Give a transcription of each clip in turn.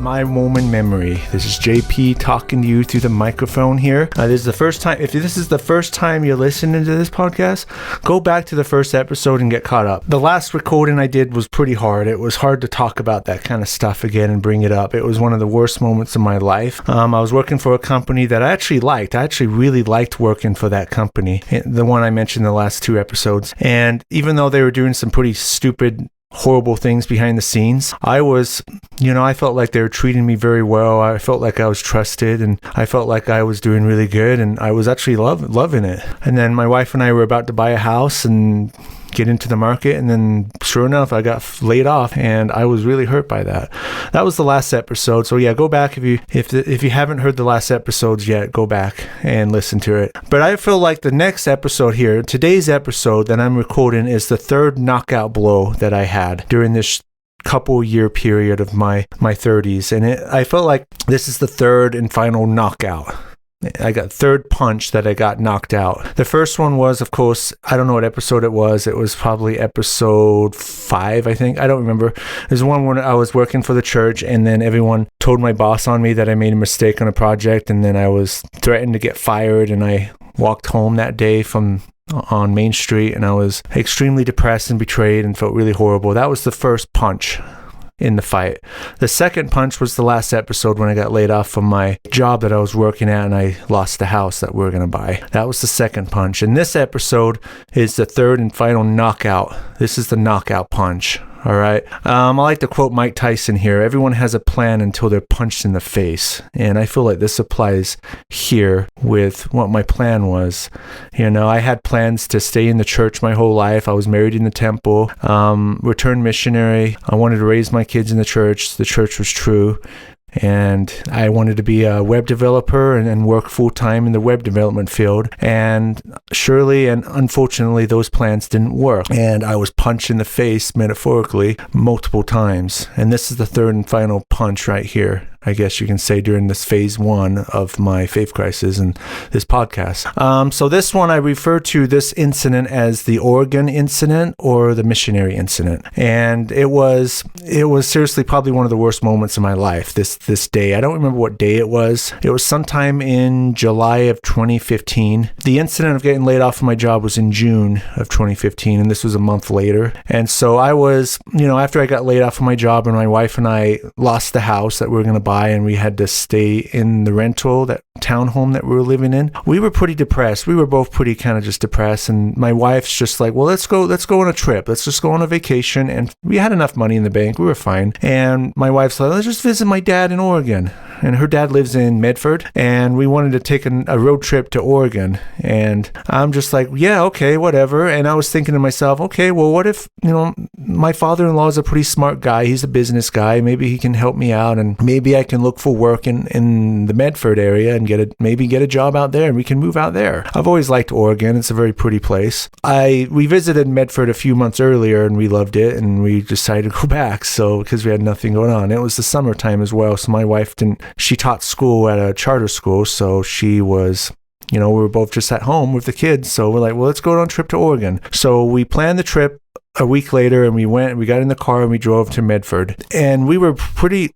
my Mormon memory. This is JP talking to you through the microphone here. This is the first time. If this is the first time you're listening to this podcast, go back to the first episode and get caught up. The last recording I did was pretty hard. It was hard to talk about that kind of stuff again and bring it up. It was one of the worst moments of my life. I was working for a company that I actually liked. I actually really liked working for that company, the one I mentioned in the last two episodes. And even though they were doing some pretty stupid, horrible things behind the scenes, I felt like they were treating me very well. I felt like I was trusted, and I felt like I was doing really good, and I was actually loving it. And then my wife and I were about to buy a house and get into the market, and then sure enough, I got laid off, and I was really hurt by that. That was the last episode. So yeah, go back if you haven't heard the last episodes yet, go back and listen to it. But I feel like the next episode here, today's episode that I'm recording, is the third knockout blow that I had during this couple year period of my 30s, and I felt like this is the third and final knockout. I got third punch that I got knocked out. The first one was, of course, I don't know what episode it was. It was probably episode 5, I think. I don't remember. There's one when I was working for the church, and then everyone told my boss on me that I made a mistake on a project, and then I was threatened to get fired, and I walked home that day on Main Street, and I was extremely depressed and betrayed and felt really horrible. That was the first punch in the fight. The second punch was the last episode when I got laid off from my job that I was working at, and I lost the house that we were going to buy. That was the second punch. And this episode is the third and final knockout. This is the knockout punch. All right. I like to quote Mike Tyson here. Everyone has a plan until they're punched in the face. And I feel like this applies here with what my plan was. I had plans to stay in the church my whole life. I was married in the temple, returned missionary. I wanted to raise my kids in the church. The church was true. And I wanted to be a web developer and work full-time in the web development field. And surely and unfortunately, those plans didn't work. And I was punched in the face, metaphorically, multiple times. And this is the third and final punch right here, I guess you can say, during this phase 1 of my faith crisis and this podcast. So this one, I refer to this incident as the Oregon incident or the missionary incident. And it was seriously probably one of the worst moments of my life, this day. I don't remember what day it was. It was sometime in July of 2015. The incident of getting laid off from my job was in June of 2015, and this was a month later. And so I was, after I got laid off from my job, and my wife and I lost the house that we were going to buy, and we had to stay in the rental, that townhome that we were living in. We were pretty depressed. We were both pretty kind of just depressed, and my wife's just like, well, let's go on a trip. Let's just go on a vacation. And we had enough money in the bank. We were fine. And my wife's like, let's just visit my dad in Oregon. And her dad lives in Medford, and we wanted to take a road trip to Oregon. And I'm just like, yeah, okay, whatever. And I was thinking to myself, okay, well, what if, my father-in-law is a pretty smart guy. He's a business guy. Maybe he can help me out, and maybe I can look for work in the Medford area and maybe get a job out there, and we can move out there. I've always liked Oregon. It's a very pretty place. We visited Medford a few months earlier, and we loved it, and we decided to go back. So, because we had nothing going on. It was the summertime as well, so my wife she taught school at a charter school, so she was, we were both just at home with the kids, so we're like, well, let's go on a trip to Oregon. So we planned the trip a week later, and we got in the car and we drove to Medford, and we were pretty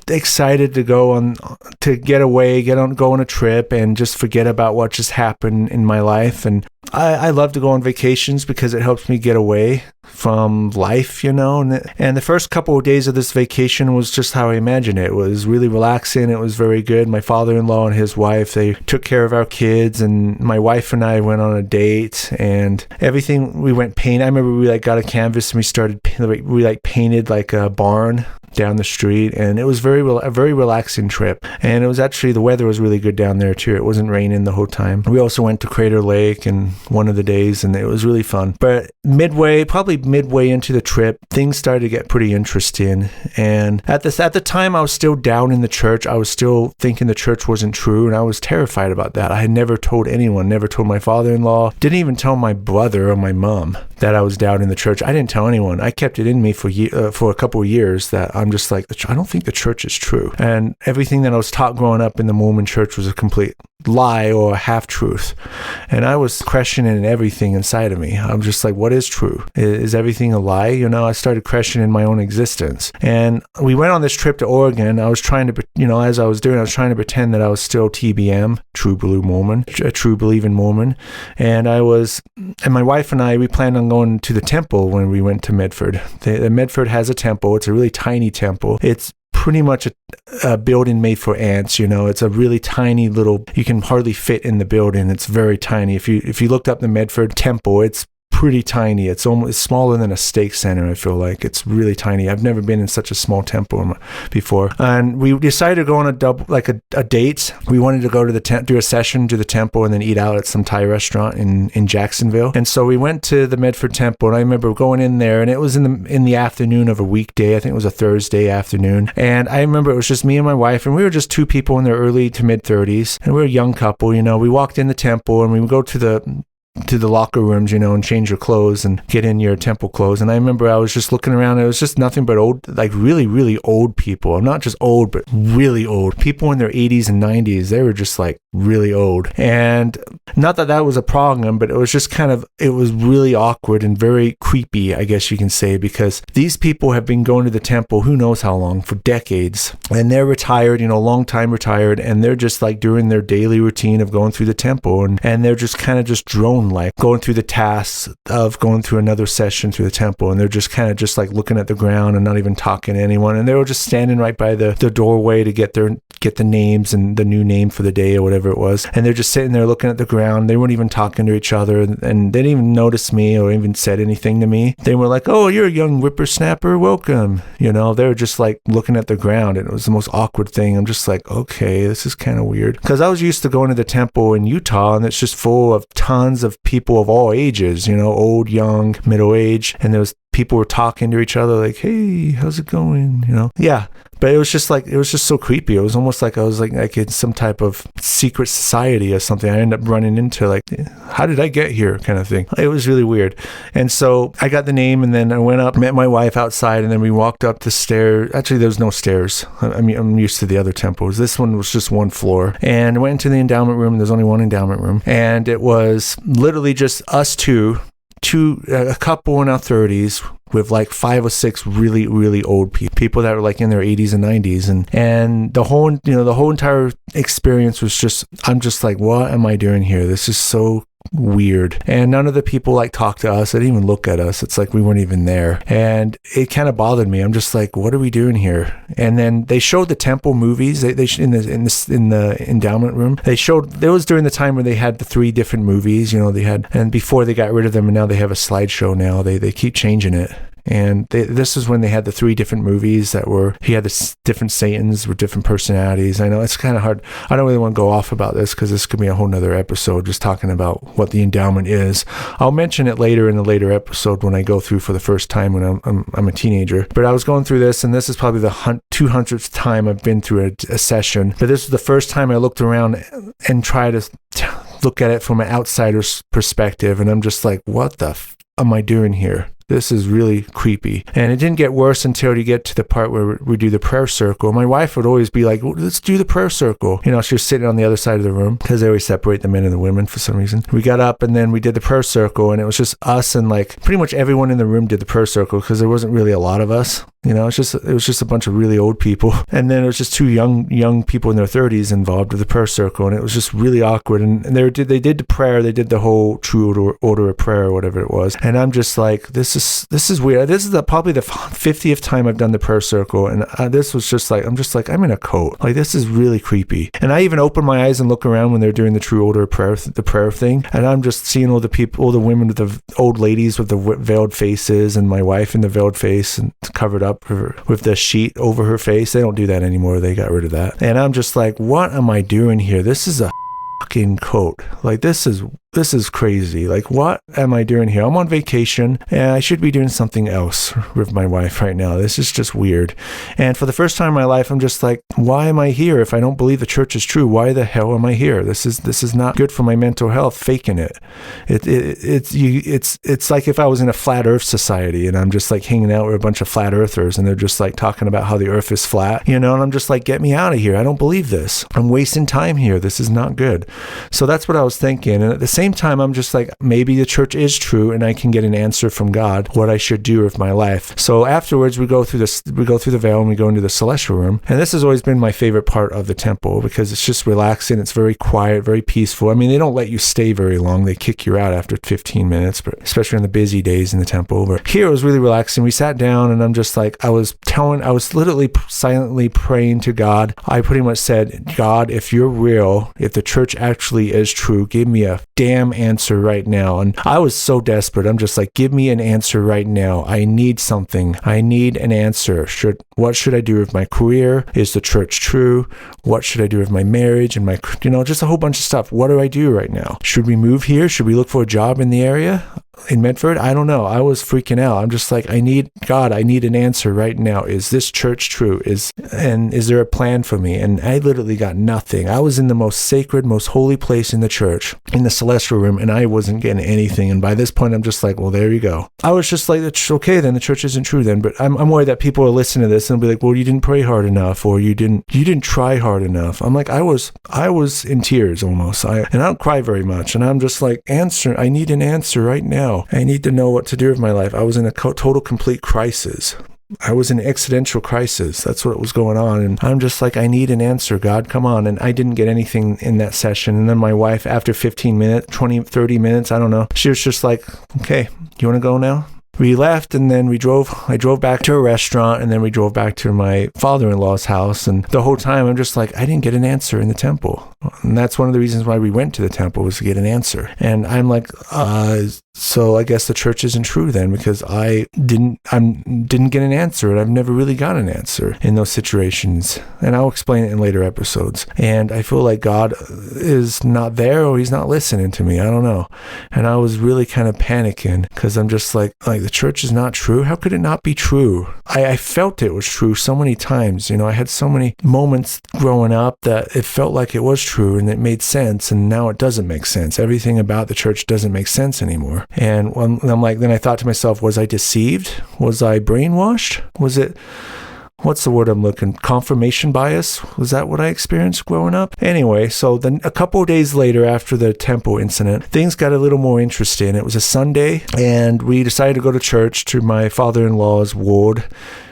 excited to get away, go on a trip and just forget about what just happened in my life. And I love to go on vacations because it helps me get away from life, and the first couple of days of this vacation was just how I imagined it. It was really relaxing. It was very good. My father-in-law and his wife, they took care of our kids, and my wife and I went on a date, and everything, we went paint. I remember we got a canvas and we painted like a barn down the street, and it was a very relaxing trip. And it was actually, the weather was really good down there too. It wasn't raining the whole time. We also went to Crater Lake and one of the days, and it was really fun. But probably midway into the trip, things started to get pretty interesting. And at the time, I was still down in the church. I was still thinking the church wasn't true, and I was terrified about that. I had never told anyone, never told my father-in-law, didn't even tell my brother or my mom that I was doubting the church. I didn't tell anyone. I kept it in me for a couple of years that I'm just like, I don't think the church is true. And everything that I was taught growing up in the Mormon church was a complete lie or a half-truth. And I was questioning everything inside of me. I'm just like, what is true? Is everything a lie? You know, I started questioning my own existence. And we went on this trip to Oregon. I was trying to, as I was doing, I was trying to pretend that I was still TBM, True Blue Mormon, a true believing Mormon. And my wife and I, we planned on going to the temple when we went to Medford. The Medford has a temple. It's a really tiny temple. It's pretty much a building made for ants. It's a really tiny little, you can hardly fit in the building. It's very tiny. If you looked up the Medford temple, it's pretty tiny. It's almost smaller than a stake center. I feel like it's really tiny. I've never been in such a small temple before. And we decided to go on a date. We wanted to go to do a session to the temple and then eat out at some Thai restaurant in Jacksonville. And so we went to the Medford temple, and I remember going in there, and it was in the afternoon of a weekday. I think it was a Thursday afternoon. And I remember it was just me and my wife, and we were just two people in their early to mid 30s, and we were a young couple. We walked in the temple, and we would go to the locker rooms, and change your clothes and get in your temple clothes. And I remember I was just looking around. It was just nothing but old, like really, really old people. Not just old, but really old. People in their 80s and 90s. They were just like really old. And not that was a problem, but it was just it was really awkward and very creepy, I guess you can say, because these people have been going to the temple who knows how long, for decades. And they're retired, long time retired. And they're just like doing their daily routine of going through the temple. And they're just just drone like going through the tasks of going through another session through the temple, and they're just just like looking at the ground and not even talking to anyone, and they were just standing right by the doorway to get the names and the new name for the day or whatever it was, and they're just sitting there looking at the ground. They weren't even talking to each other, and they didn't even notice me or even said anything to me. They were like, "Oh, you're a young whippersnapper, welcome." They were just like looking at the ground, and it was the most awkward thing. I'm just like, okay, this is kind of weird, because I was used to going to the temple in Utah, and it's just full of tons of people of all ages, old, young, middle age, and there was people were talking to each other like, "Hey, how's it going?" Yeah. But it was just so creepy. It was almost like I was like in some type of secret society or something. I ended up running into like, how did I get here kind of thing. It was really weird. And so I got the name, and then I went up, met my wife outside, and then we walked up the stairs. Actually, there was no stairs. I mean, I'm used to the other temples. This one was just one floor. And I went into the endowment room. There's only one endowment room. And it was literally just us a couple in our 30s with like 5 or 6 really, really old people that were like in their 80s and 90s. And the whole entire experience was just, I'm just like, what am I doing here? This is so weird. And none of the people like talked to us. They didn't even look at us. It's like we weren't even there. And it kind of bothered me. I'm just like, what are we doing here? And then they showed the temple movies. They in the endowment room. There was during the time when they had the 3 different movies. They had, and before they got rid of them, and now they have a slideshow now. They keep changing it. And this is when they had the 3 different movies he had the different Satans with different personalities. I know it's kind of hard. I don't really want to go off about this because this could be a whole nother episode just talking about what the endowment is. I'll mention it later in a later episode when I go through for the first time when I'm a teenager. But I was going through this, and this is probably the 200th time I've been through a session. But this was the first time I looked around and tried to look at it from an outsider's perspective. And I'm just like, what the am I doing here? This is really creepy. And it didn't get worse until you get to the part where we do the prayer circle. My wife would always be like, well, let's do the prayer circle. She was sitting on the other side of the room because they always separate the men and the women for some reason. We got up, and then we did the prayer circle, and it was just us, and like pretty much everyone in the room did the prayer circle because there wasn't really a lot of us. It was just a bunch of really old people. And then it was just 2 young people in their 30s involved with the prayer circle, and it was just really awkward. And they did the prayer. They did the whole true order of prayer or whatever it was. And I'm just like, this is weird. This is probably the 50th time I've done the prayer circle, and this was just like, I'm just like, I'm in a cult. Like, this is really creepy. And I even open my eyes and look around when they're doing the true order of prayer, the prayer thing, and I'm just seeing all the people, all the women with the old ladies with the veiled faces, and my wife in the veiled face and covered up with the sheet over her face. They don't do that anymore. They got rid of that. And I'm just like, what am I doing here? This is a fucking cult. Like, this is this is crazy. Like, what am I doing here? I'm on vacation and I should be doing something else with my wife right now. This is just weird. And for the first time in my life, I'm just like, why am I here if I don't believe the church is true? Why the hell am I here? This is not good for my mental health, faking it. It's like if I was in a flat earth society and I'm just like hanging out with a bunch of flat earthers and they're just like talking about how the earth is flat, and I'm just like, get me out of here. I don't believe this. I'm wasting time here. This is not good. So that's what I was thinking. And at the same time, I'm just like, maybe the church is true and I can get an answer from God what I should do with my life. So afterwards, we go through the veil and we go into the celestial room. And this has always been my favorite part of the temple because it's just relaxing. It's very quiet, very peaceful. I mean, they don't let you stay very long. They kick you out after 15 minutes, but especially on the busy days in the temple. But here it was really relaxing. We sat down and I'm just like, I was literally silently praying to God. I pretty much said, God, if you're real, if the church actually is true, give me a damn answer right now. And I was so desperate. I'm just like, give me an answer right now. I need something. I need an answer. What should I do with my career? Is the church true? What should I do with my marriage and my, just a whole bunch of stuff. What do I do right now? Should we move here? Should we look for a job in the area? In Medford? I don't know. I was freaking out. I'm just like, I need an answer right now. Is this church true? Is there a plan for me? And I literally got nothing. I was in the most sacred, most holy place in the church, in the celestial room, and I wasn't getting anything. And by this point, I'm just like, well, there you go. I was just like, okay, then the church isn't true then. But I'm worried that people are listening to this and be like, well, you didn't pray hard enough, or you didn't try hard enough. I'm like, I was in tears almost. And I don't cry very much. And I'm just like, I need an answer right now. I need to know what to do with my life. I was in a total, complete crisis. I was in existential crisis. That's what was going on. And I'm just like, I need an answer, God, come on. And I didn't get anything in that session. And then my wife, after 15 minutes, 20, 30 minutes, I don't know, she was just like, okay, you want to go now? We left and then I drove back to a restaurant and then we drove back to my father-in-law's house. And the whole time I'm just like, I didn't get an answer in the temple. And that's one of the reasons why we went to the temple, was to get an answer. And I'm like, so I guess the church isn't true then, because I didn't get an answer, and I've never really got an answer in those situations. And I'll explain it in later episodes. And I feel like God is not there, or he's not listening to me. I don't know. And I was really kind of panicking because I'm just like the church is not true. How could it not be true? I felt it was true so many times. I had so many moments growing up that it felt like it was true and it made sense, and now it doesn't make sense. Everything about the church doesn't make sense anymore. And I'm like, then I thought to myself, was I deceived? Was I brainwashed? Was it, what's the word I'm looking? Confirmation bias? Was that what I experienced growing up? Anyway, so then a couple of days later, after the temple incident, things got a little more interesting. It was a Sunday, and we decided to go to church, to my father-in-law's ward.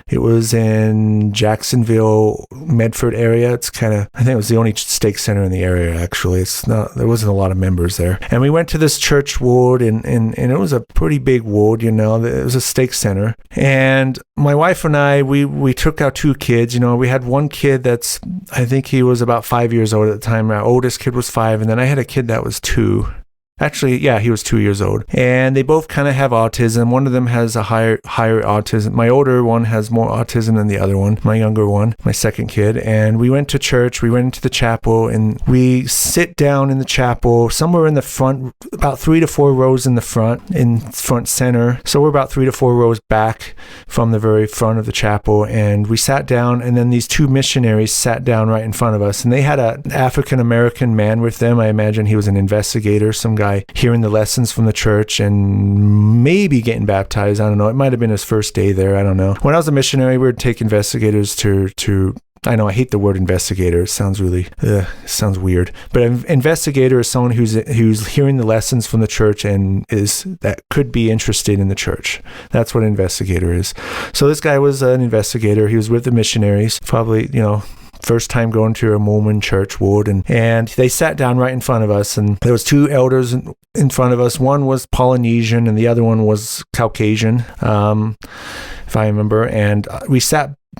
It was in Jacksonville, Medford area. It's kind of, I think it was the only stake center in the area, actually. There wasn't a lot of members there. And we went to this church ward, and it was a pretty big ward, It was a stake center. And my wife and I, we took our two kids. We had one kid I think he was about 5 years old at the time. Our oldest kid was 5, and then I had a kid that was 2. Actually, yeah, he was 2 years old. And they both kind of have autism. One of them has a higher autism. My older one has more autism than the other one. My younger one, my second kid. And we went to church. We went into the chapel, and we sit down in the chapel somewhere in the front, about 3 to 4 rows in the front center. So we're about 3 to 4 rows back from the very front of the chapel. And we sat down, and then these two missionaries sat down right in front of us. And they had an African-American man with them. I imagine he was an investigator, some guy hearing the lessons from the church and maybe getting baptized. I don't know. It might have been his first day there. I don't know. When I was a missionary, we would take investigators to I know I hate the word investigator. It sounds really sounds weird. But an investigator is someone who's hearing the lessons from the church and that could be interested in the church. That's what an investigator is. So this guy was an investigator. He was with the missionaries, probably, first time going to a Mormon church ward, and they sat down right in front of us, and there was 2 elders in front of us. One was Polynesian and the other one was Caucasian, if I remember. And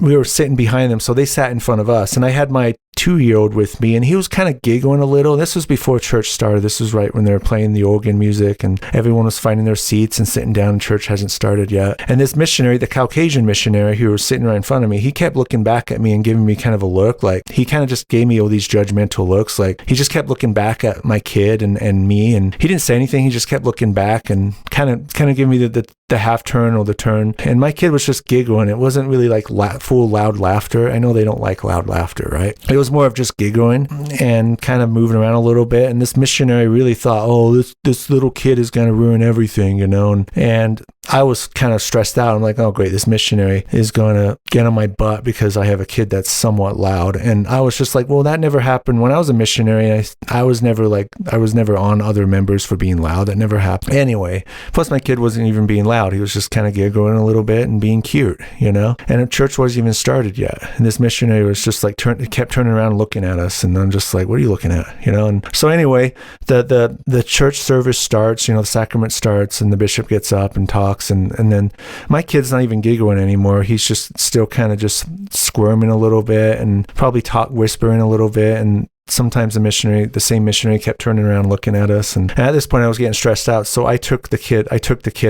we were sitting behind them, so they sat in front of us. And I had my 2-year-old with me, and he was kind of giggling a little. This was before church started. This was right when they were playing the organ music and everyone was finding their seats and sitting down, and church hasn't started yet. And this missionary, the Caucasian missionary who was sitting right in front of me, he kept looking back at me and giving me kind of a look. Like, he kind of just gave me all these judgmental looks. Like, he just kept looking back at my kid and me, and he didn't say anything. He just kept looking back and kind of giving me the half turn or the turn. And my kid was just giggling. It wasn't really like full loud laughter. I know they don't like loud laughter, right? It was more of just giggling and kind of moving around a little bit. And this missionary really thought, oh, this little kid is going to ruin everything, you know? And I was kind of stressed out. I'm like, oh, great, this missionary is going to get on my butt because I have a kid that's somewhat loud. And I was just like, well, that never happened when I was a missionary. I was never on other members for being loud. That never happened. Anyway, plus my kid wasn't even being loud. He was just kind of giggling a little bit and being cute, you know? And church wasn't even started yet. And this missionary was just like, kept turning around and looking at us. And I'm just like, what are you looking at? You know? And so anyway, the church service starts, you know, the sacrament starts, and the bishop gets up and talks. And then my kid's not even giggling anymore. He's just still kind of just squirming a little bit and probably whispering a little bit. And sometimes the same missionary kept turning around looking at us. And at this point I was getting stressed out. So I took the kid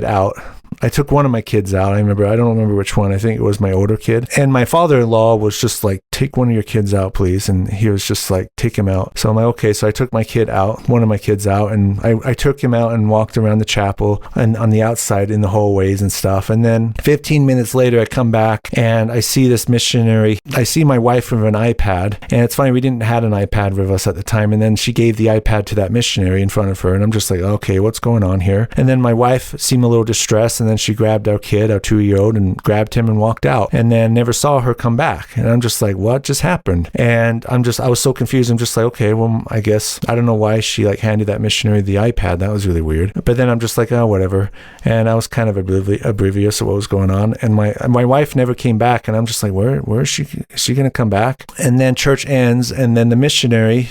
out. I took one of my kids out. I don't remember which one. I think it was my older kid. And my father-in-law was just like, take one of your kids out, please. And he was just like, take him out. So I'm like, okay. So I took one of my kids out, and I took him out and walked around the chapel and on the outside in the hallways and stuff. And then 15 minutes later, I come back and I see this missionary. I see my wife with an iPad. And it's funny, we didn't have an iPad with us at the time. And then she gave the iPad to that missionary in front of her. And I'm just like, okay, what's going on here? And then my wife seemed a little distressed. And then she grabbed our kid, our 2-year-old, and grabbed him and walked out, and then never saw her come back. And I'm just like, what just happened? And I was so confused. I'm just like, okay, well, I guess, I don't know why she like handed that missionary the iPad. That was really weird. But then I'm just like, oh, whatever. And I was kind of oblivious of what was going on. And my wife never came back. And I'm just like, where is she? Is she going to come back? And then church ends. And then the missionary,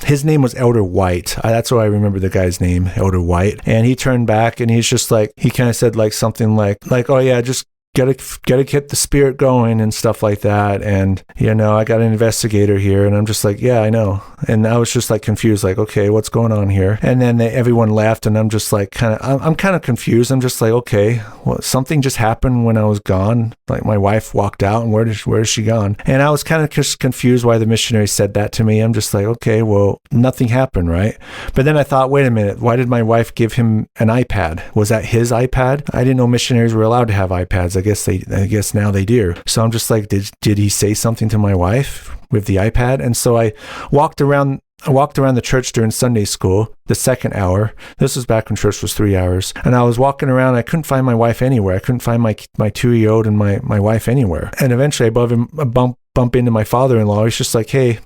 his name was Elder White. That's what I remember the guy's name, Elder White. And he turned back and he's just like, he kind of said like something like, oh yeah, just gotta get the spirit going and stuff like that. And, you know, I got an investigator here. And I'm just like, yeah, I know. And I was just like confused, like, okay, what's going on here? And then everyone left, and I'm just like I'm kind of confused. I'm just like, okay, well, something just happened when I was gone. Like, my wife walked out, and where is she gone? And I was kind of just confused why the missionary said that to me. I'm just like, okay, well, nothing happened, right? But then I thought, wait a minute, why did my wife give him an iPad? Was that his iPad? I didn't know missionaries were allowed to have iPads. I guess now they do. So I'm just like, did he say something to my wife with the iPad? And so I walked around the church during Sunday school, the second hour. This was back when church was 3 hours. And I was walking around. I couldn't find my wife anywhere. I couldn't find my 2-year-old and my wife anywhere. And eventually I bump into my father-in-law. He's just like, hey,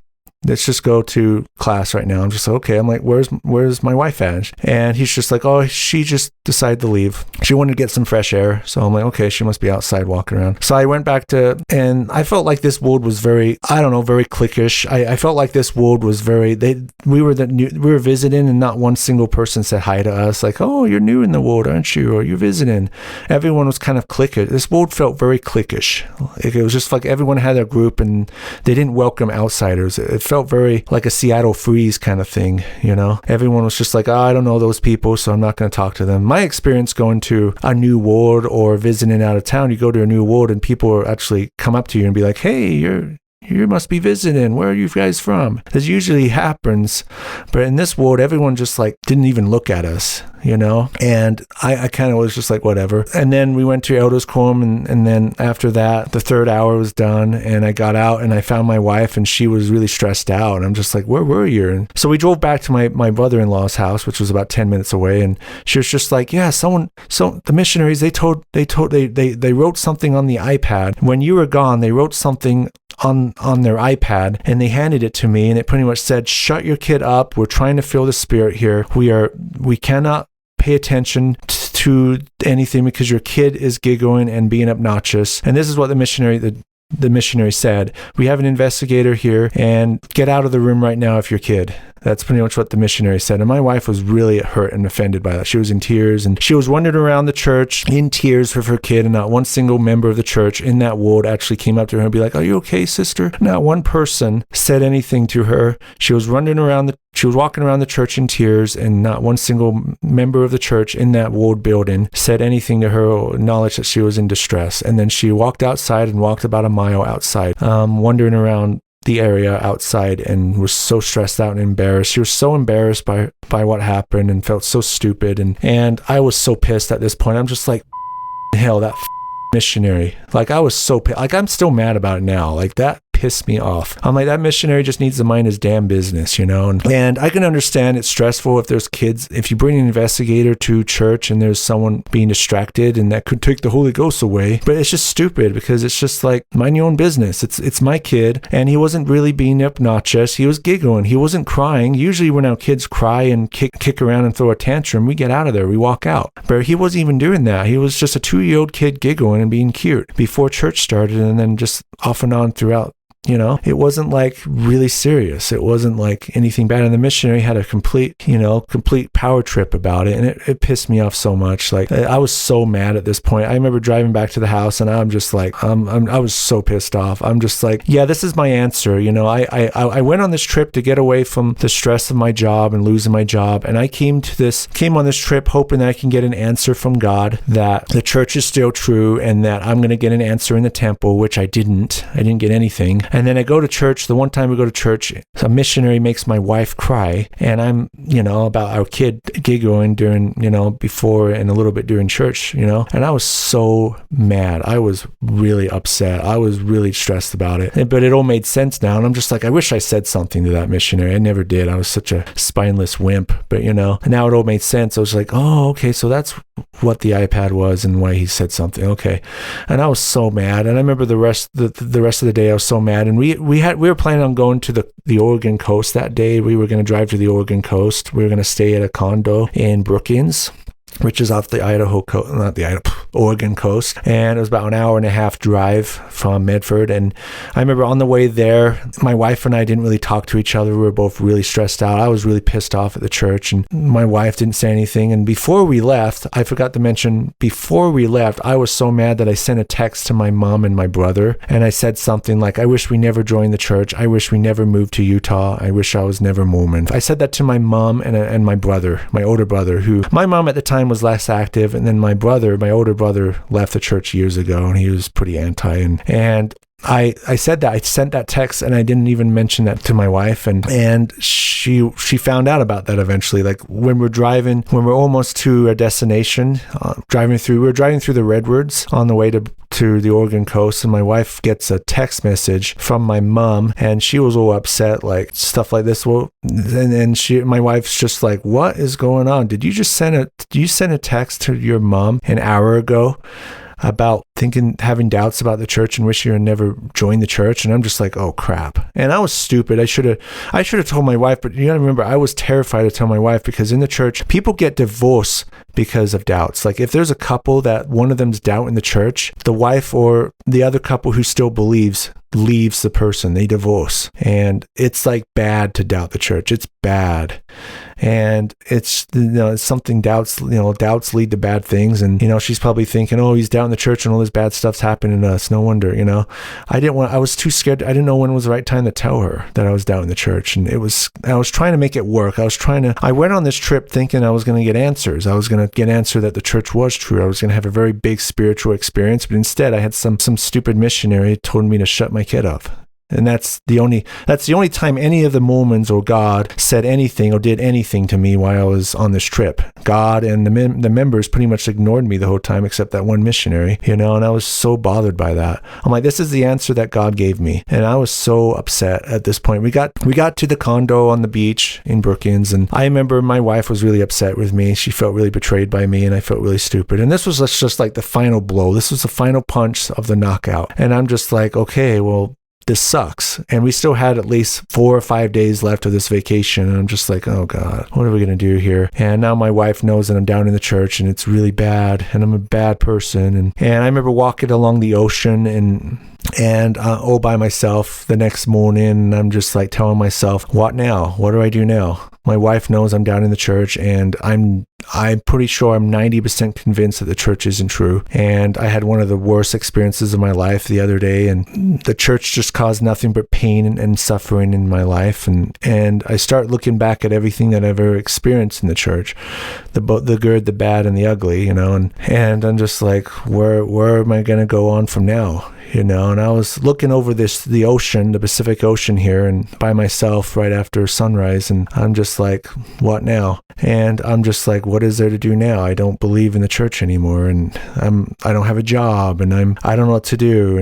let's just go to class right now. I'm just like, okay. I'm like, where's my wife at? And he's just like, oh, she just decided to leave. She wanted to get some fresh air. So I'm like, okay, she must be outside walking around. So I went back and I felt like this ward was very, very cliquish. I felt like this ward was very, we were visiting, and not one single person said hi to us. Like, oh, you're new in the ward, aren't you? Or you're visiting. Everyone was kind of cliquish. This ward felt very cliquish. It was just like everyone had their group, and they didn't welcome outsiders. It felt very like a Seattle Freeze kind of thing, you know? Everyone was just like, oh, I don't know those people, so I'm not going to talk to them. My experience going to a new ward or visiting out of town, you go to a new ward and people actually come up to you and be like, hey, you must be visiting. Where are you guys from? This usually happens. But in this ward, everyone just like didn't even look at us, you know? And I kind of was just like, whatever. And then we went to Elders Quorum, and then after that, the third hour was done, and I got out and I found my wife, and she was really stressed out. And I'm just like, where were you? And so we drove back to my brother-in-law's house, which was about 10 minutes away. And she was just like, yeah, so the missionaries, they wrote something on the iPad. When you were gone, they wrote something on their iPad, and they handed it to me, and it pretty much said, shut your kid up. We're trying to feel the spirit here. We cannot pay attention to anything because your kid is giggling and being obnoxious. And this is what the missionary said. We have an investigator here, and get out of the room right now if your kid. That's pretty much what the missionary said. And my wife was really hurt and offended by that. She was in tears, and she was wandering around the church in tears with her kid, and not one single member of the church in that ward actually came up to her and be like, "Are you okay, sister?" Not one person said anything to her. She was walking around the church in tears, and not one single member of the church in that ward building said anything to her or acknowledged that she was in distress. And then she walked outside and walked about a mile outside, wandering around the area outside, and was so stressed out and embarrassed. She was so embarrassed by what happened and felt so stupid. And I was so pissed at this point. I'm just like, hell, that missionary. Like, I was so pissed. Like, I'm still mad about it now. Like, that pissed me off. I'm like, that missionary just needs to mind his damn business, you know? And I can understand it's stressful if there's kids, if you bring an investigator to church and there's someone being distracted, and that could take the Holy Ghost away. But it's just stupid, because it's just like, mind your own business. It's my kid, and he wasn't really being obnoxious. He was giggling. He wasn't crying. Usually when our kids cry and kick around and throw a tantrum, we get out of there. We walk out. But he wasn't even doing that. He was just a 2-year-old kid giggling and being cute before church started, and then just off and on throughout. You know, it wasn't like really serious. It wasn't like anything bad. And the missionary had a complete power trip about it. And it pissed me off so much. Like, I was so mad at this point. I remember driving back to the house, and I'm just like, I was so pissed off. I'm just like, yeah, this is my answer. You know, I went on this trip to get away from the stress of my job and losing my job. And I came on this trip hoping that I can get an answer from God, that the church is still true, and that I'm going to get an answer in the temple, which I didn't. I didn't get anything. And then I go to church. The one time we go to church, a missionary makes my wife cry, and I'm, about our kid giggling during, before and a little bit during church, and I was so mad. I was really upset. I was really stressed about it, but it all made sense now. And I'm just like, I wish I said something to that missionary. I never did. I was such a spineless wimp, but now it all made sense. I was like, oh, okay. So that's what the iPad was and why he said something. Okay. And I was so mad. And I remember the rest of the day I was so mad. And we were planning on going to the Oregon coast that day. We were going to drive to the Oregon coast. We were going to stay at a condo in Brookings, which is off the Oregon coast. And it was about an hour and a half drive from Medford. And I remember on the way there, my wife and I didn't really talk to each other. We were both really stressed out. I was really pissed off at the church, and my wife didn't say anything. And before we left, I forgot to mention, I was so mad that I sent a text to my mom and my brother. And I said something like, I wish we never joined the church. I wish we never moved to Utah. I wish I was never Mormon. I said that to my mom and my brother, my older brother, who my mom at the time was less active, and then my older brother left the church years ago, and he was pretty anti, and I said that I sent that text, and I didn't even mention that to my wife, and she found out about that eventually. Like, when we're almost to a destination, driving through the Redwoods on the way to the Oregon coast, and my wife gets a text message from my mom, and she was all upset, like stuff like this. Well, and my wife's just like, what is going on? Did you send a text to your mom an hour ago about having doubts about the church and wish you had never joined the church? And I'm just like, oh crap. And I was stupid. I should have told my wife, but you gotta remember, I was terrified to tell my wife, because in the church, people get divorced because of doubts. Like, if there's a couple that one of them's doubting the church, the wife or the other couple who still believes leaves the person. They divorce. And it's like bad to doubt the church. It's bad. And it's, it's something doubts lead to bad things. And, she's probably thinking, oh, he's doubting the church and all this bad stuff's happening to us. No wonder, I was too scared. I didn't know when was the right time to tell her that I was doubting the church. And I was trying to make it work. I went on this trip thinking I was going to get answers. I was going to get answer that the church was true. I was going to have a very big spiritual experience, but instead I had some stupid missionary told me to shut my kid up. And that's the only time any of the Mormons or God said anything or did anything to me while I was on this trip. God and the members pretty much ignored me the whole time, except that one missionary, and I was so bothered by that. I'm like, this is the answer that God gave me. And I was so upset at this point. We got to the condo on the beach in Brookings, and I remember my wife was really upset with me. She felt really betrayed by me, and I felt really stupid. And this was just like the final blow. This was the final punch of the knockout. And I'm just like, okay, well, this sucks. And we still had at least 4 or 5 days left of this vacation. And I'm just like, oh God, what are we going to do here? And now my wife knows that I'm down in the church and it's really bad and I'm a bad person. And I remember walking along the ocean, and and all by myself the next morning. And I'm just like telling myself, what now? What do I do now? My wife knows I'm down in the church, and I'm pretty sure I'm 90% convinced that the church isn't true. And I had one of the worst experiences of my life the other day, and the church just caused nothing but pain and suffering in my life. And I start looking back at everything that I've ever experienced in the church, the good, the bad, and the ugly, and I'm just like, where am I going to go on from now? And I was looking over the ocean, the Pacific Ocean here, and by myself right after sunrise, and I'm just like, what now? And I'm just like, what is there to do now? I don't believe in the church anymore, and I don't have a job, and I don't know what to do,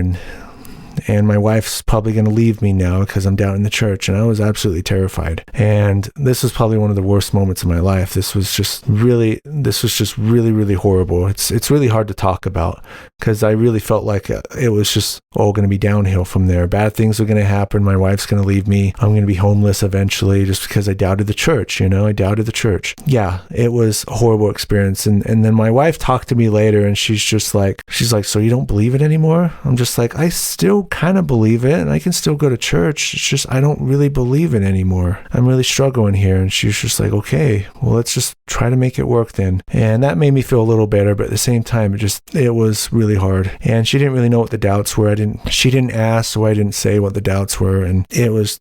and my wife's probably going to leave me now because I'm down in the church. And I was absolutely terrified. And this was probably one of the worst moments of my life. This was just really, really horrible. It's really hard to talk about because I really felt like it was just all going to be downhill from there. Bad things were going to happen. My wife's going to leave me. I'm going to be homeless eventually just because I doubted the church. I doubted the church. Yeah, it was a horrible experience. And then my wife talked to me later, and she's like, so you don't believe it anymore? I'm just like, I still kind of believe it, and I can still go to church. It's just I don't really believe it anymore. I'm really struggling here. And she was just like, okay, well, let's just try to make it work then. And that made me feel a little better, but at the same time, it was really hard. And she didn't really know what the doubts were. She didn't ask, so I didn't say what the doubts were. And it was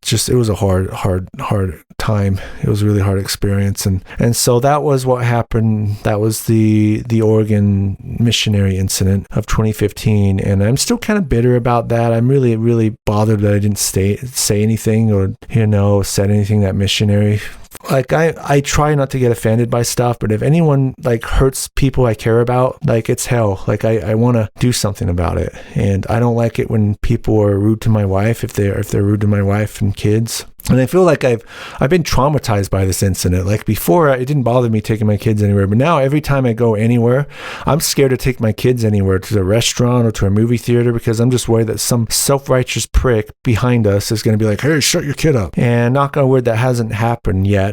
a hard time. It was a really hard experience. And so that was what happened. That was the Oregon missionary incident of 2015. And I'm still kind of bitter about that. I'm really, really bothered that I didn't say anything or, said anything that missionary. Like I try not to get offended by stuff, but if anyone like hurts people I care about, like it's hell. Like I want to do something about it. And I don't like it when people are rude to my wife, if they're rude to my wife and kids. And I feel like I've been traumatized by this incident. Like before, it didn't bother me taking my kids anywhere, but now every time I go anywhere, I'm scared to take my kids anywhere, to the restaurant or to a movie theater, because I'm just worried that some self-righteous prick behind us is going to be like, hey, shut your kid up. And knock on wood, that hasn't happened yet.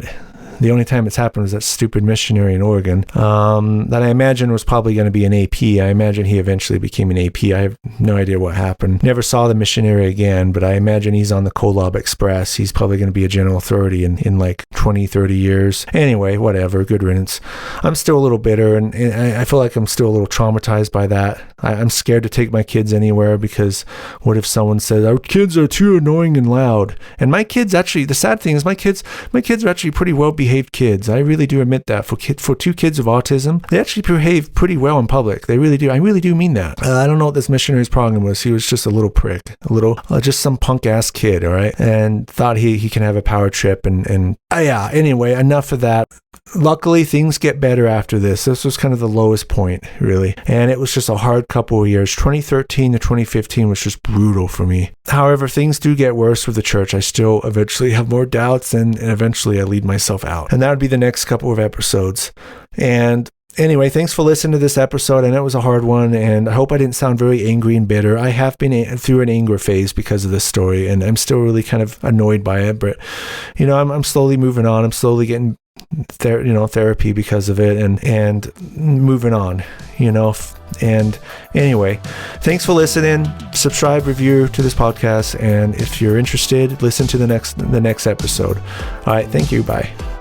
The only time it's happened was that stupid missionary in Oregon that I imagine was probably going to be an AP. I imagine he eventually became an AP. I have no idea what happened. Never saw the missionary again, but I imagine he's on the Kolob Express. He's probably going to be a general authority in like 20, 30 years. Anyway, whatever. Good riddance. I'm still a little bitter, and I feel like I'm still a little traumatized by that. I'm scared to take my kids anywhere because what if someone says, our kids are too annoying and loud? And my kids actually, the sad thing is my kids are actually pretty well behaved kids. I really do admit that. For two kids of autism, they actually behave pretty well in public. They really do. I really do mean that. I don't know what this missionary's problem was. He was just a little prick, just some punk ass kid, all right? And thought he can have a power trip and yeah, anyway, enough of that. Luckily, things get better after this. This was kind of the lowest point, really. And it was just a hard couple of years. 2013 to 2015 was just brutal for me. However, things do get worse with the church. I still eventually have more doubts, and eventually I lead myself out. And that would be the next couple of episodes. And anyway, thanks for listening to this episode. I know it was a hard one, and I hope I didn't sound very angry and bitter. I have been through an anger phase because of this story, and I'm still really kind of annoyed by it. But, I'm slowly moving on. I'm slowly getting therapy because of it, and moving on, and anyway, thanks for listening. Subscribe, review to this podcast, and if you're interested, listen to the next episode. All right, thank you. Bye.